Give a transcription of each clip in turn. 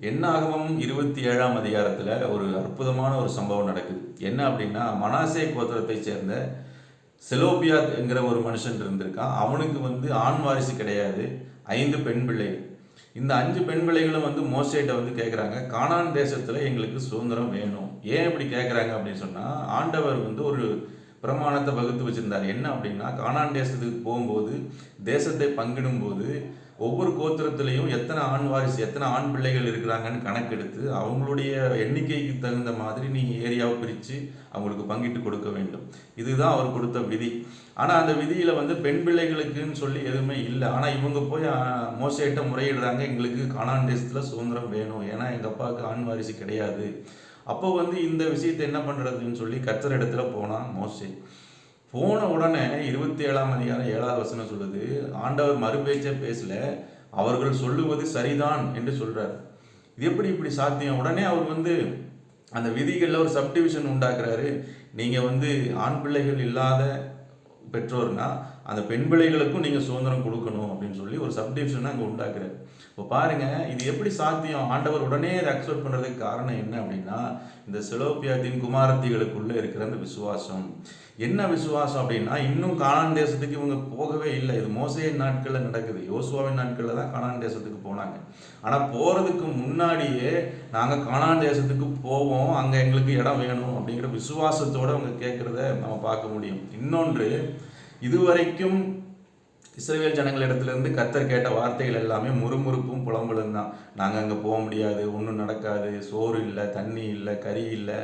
என்னாகமம் 27ஆம் அதிகாரத்தில் ஒரு அற்புதமான ஒரு சம்பவம் நடக்குது. என்ன அப்படின்னா, மனாசே கோத்திரத்தைச் சேர்ந்த செலோபியாத் என்கிற ஒரு மனுஷன் இருந்திருக்கான். அவனுக்கு ஆண் வாரிசு கிடையாது. 5 பெண் பிள்ளைகள். இந்த 5 பெண் பிள்ளைகளும் மோசேட்ட கேட்குறாங்க, கானான் தேசத்தில் எங்களுக்கு சுதந்திரம் வேணும். ஏன் இப்படி கேட்குறாங்க அப்படின்னு சொன்னால், ஆண்டவர் ஒரு பிரமாணத்தை வகுத்து வச்சுருந்தார். என்ன அப்படின்னா, கானான் தேசத்துக்கு போகும்போது தேசத்தை பங்கிடும்போது ஒவ்வொரு கோத்திரத்திலையும் எத்தனை ஆண் வாரிசு, எத்தனை ஆண் பிள்ளைகள் இருக்கிறாங்கன்னு கணக்கெடுத்து அவங்களுடைய எண்ணிக்கைக்கு தகுந்த மாதிரி நீங்கள் ஏரியாவை பிரித்து அவங்களுக்கு பங்கிட்டு கொடுக்க வேண்டும். இதுதான் அவர் கொடுத்த விதி. ஆனால் அந்த விதியில் பெண் பிள்ளைகளுக்குன்னு சொல்லி எதுவுமே இல்லை. ஆனால் இவங்க போய் மோசேட்ட முறையிடுறாங்க, எங்களுக்கு கானான் தேசத்தில் சுதந்திரம் வேணும், ஏன்னா எங்கள் அப்பாவுக்கு ஆண் வாரிசு கிடையாது. அப்போ இந்த விஷயத்தை என்ன பண்ணுறதுன்னு சொல்லி கர்த்தர் இடத்துல போனான் மோசே. போன உடனே 27ஆம் அதிகாரம் 7வது வசனம் சொல்லுது, ஆண்டவர் மறுபேச்சே பேசல, அவர்கள் சொல்லுவது சரிதான் என்று சொல்றார். இது எப்படி இப்படி சாத்தியம்? உடனே அவர் அந்த விதிகளில் ஒரு சப்டிவிஷன் உண்டாக்குறாரு. நீங்கள் ஆண் பிள்ளைகள் இல்லாத பெற்றோர்னா அந்த பெண் பிள்ளைகளுக்கும் நீங்கள் சுதந்திரம் கொடுக்கணும் அப்படின்னு சொல்லி ஒரு சப்டிவிஷனை அங்கே உண்டாக்குறாரு. இப்போ பாருங்கள், இது எப்படி சாத்தியம்? ஆண்டவர் உடனே இதை அக்செப்ட் பண்ணுறதுக்கு காரணம் என்ன அப்படின்னா, இந்த செலோப்பியாத்தின் குமாரத்திகளுக்குள்ளே இருக்கிற அந்த விசுவாசம். என்ன விசுவாசம் அப்படின்னா, இன்னும் கானான் தேசத்துக்கு இவங்க போகவே இல்லை. இது மோசேயின் நாட்களில் நடக்குது. யோசுவாவின் நாட்களில் தான் கானான் தேசத்துக்கு போனாங்க. ஆனால் போகிறதுக்கு முன்னாடியே நாங்கள் கானான் தேசத்துக்கு போவோம், அங்கே எங்களுக்கு இடம் வேணும் அப்படிங்கிற விசுவாசத்தோடு அவங்க கேட்குறத நம்ம பார்க்க முடியும். இன்னொன்று, இதுவரைக்கும் இஸ்ரவேல் ஜனங்களிடத்திலிருந்து கர்த்தர் கேட்ட வார்த்தைகள் எல்லாமே முறுமுறுப்பும் புலம்பலும் தான். நாங்கள் அங்கே போக முடியாது, ஒன்றும் நடக்காது, சோறு இல்லை, தண்ணி இல்லை, கறி இல்லை,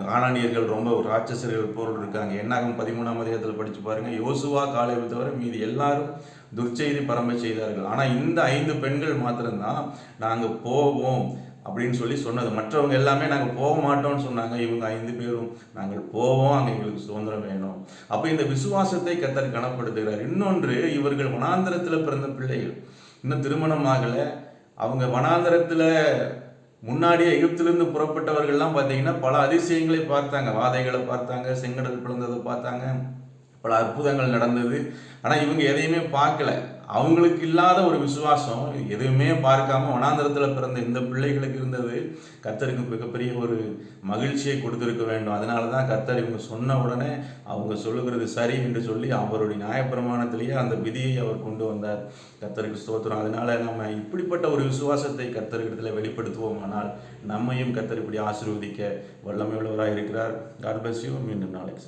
கானானியர்கள் ரொம்ப ராட்சசர்கள் போல் இருக்காங்க. என்னாகும் 13ஆம் அதிகாரத்தில் படித்து பாருங்கள். யோசுவா காலேபை தவிர மீதி எல்லாரும் துர்ச்செய்தி பரம்ப செய்தார்கள். ஆனால் இந்த 5 பெண்கள் மாத்திரம்தான் நாங்கள் போவோம் அப்படின்னு சொல்லி சொன்னது. மற்றவங்க எல்லாமே நாங்கள் போக மாட்டோம்னு சொன்னாங்க. இவங்க 5 பேரும் நாங்கள் போவோம், அங்கே எங்களுக்கு சுதந்திரம் வேணும். அப்போ இந்த விசுவாசத்தை கர்த்தர் கனப்படுத்துகிறார். இன்னொன்று, இவர்கள் வனாந்தரத்தில் பிறந்த பிள்ளைகள், இன்னும் திருமணம் ஆகலை. அவங்க வனாந்தரத்தில் முன்னாடியே எகிப்திலிருந்து புறப்பட்டவர்கள்லாம் பார்த்தீங்கன்னா பல அதிசயங்களை பார்த்தாங்க, வாதைகளை பார்த்தாங்க, செங்கடல் பிளந்ததை பார்த்தாங்க, பல அற்புதங்கள் நடந்தது. ஆனால் இவங்க எதையுமே பார்க்கல. அவங்களுக்கு இல்லாத ஒரு விசுவாசம், எதுவுமே பார்க்காம வனாந்தரத்தில் பிறந்த இந்த பிள்ளைகளுக்கு இருந்தது. கர்த்தருக்கு மிகப்பெரிய ஒரு மகிழ்ச்சியை கொடுத்துருக்க வேண்டும். அதனால தான் கர்த்தர் இவங்க சொன்ன உடனே அவங்க சொல்லுகிறது சரி என்று சொல்லி அவருடைய நியாயப்பிரமாணத்திலேயே அந்த விதியை அவர் கொண்டு வந்தார். கர்த்தருக்கு ஸ்தோத்திரம். அதனால நம்ம இப்படிப்பட்ட ஒரு விசுவாசத்தை கர்த்தரிடத்தில் வெளிப்படுத்துவோமானால் நம்மையும் கர்த்தர் இப்படி ஆசீர்வதிக்க வல்லமை உள்ளவராக இருக்கிறார். God bless you. மீண்டும் நாளைக்கு